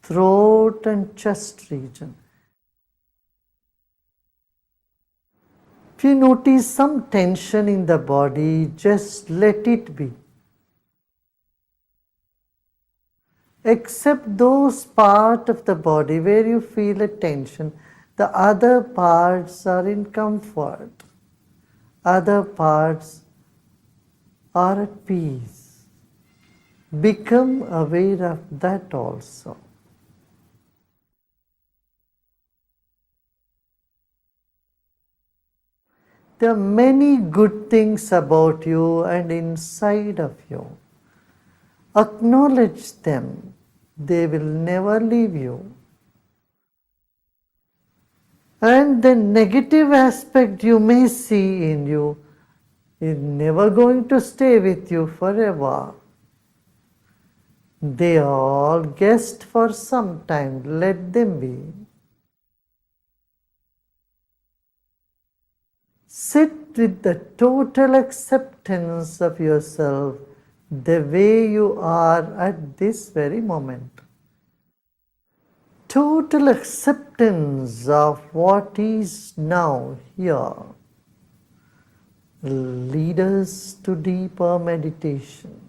throat and chest region. If you notice some tension in the body, just let it be. Except those parts of the body where you feel a tension, the other parts are in comfort. Other parts are at peace. Become aware of that also. There are many good things about you and inside of you. Acknowledge them. They will never leave you. And the negative aspect you may see in you is never going to stay with you forever. They are all guests for some time. Let them be. Sit with the total acceptance of yourself the way you are at this very moment. Total acceptance of what is now here lead us to deeper meditation.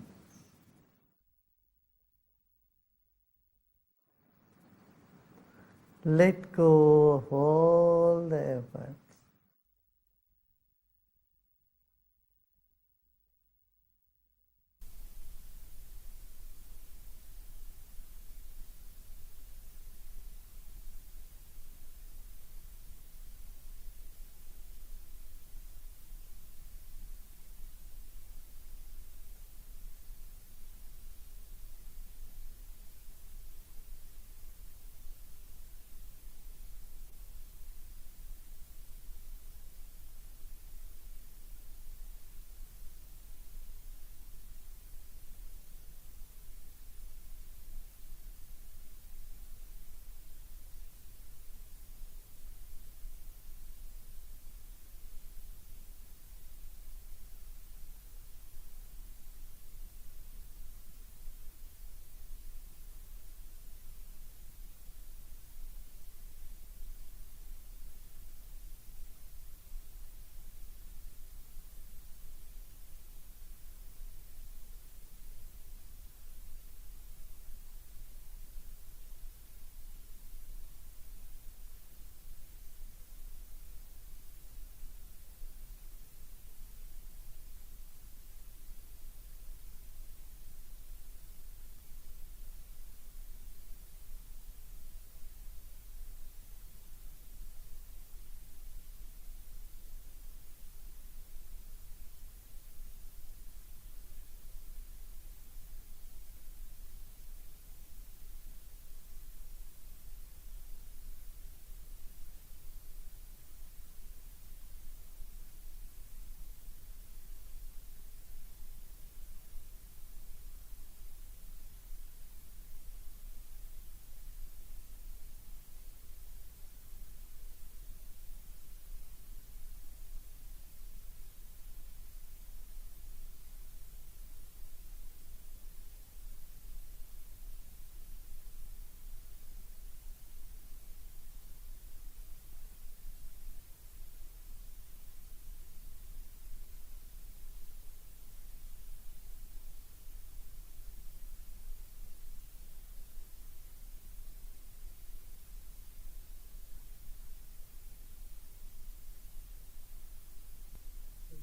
Let go of all the effort.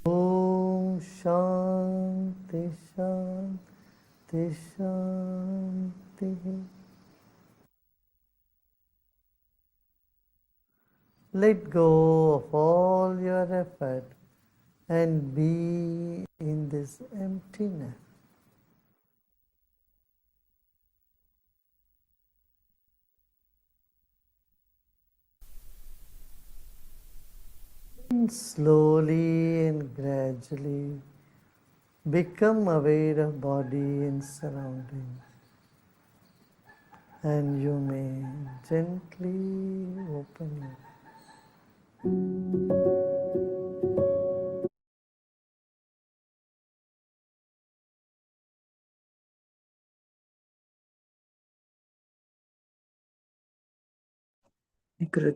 Om Shanti Shanti Shanti. Let go of all your effort and be in this emptiness. And slowly and gradually become aware of body and surroundings. And you may gently open your eyes. Gurudev.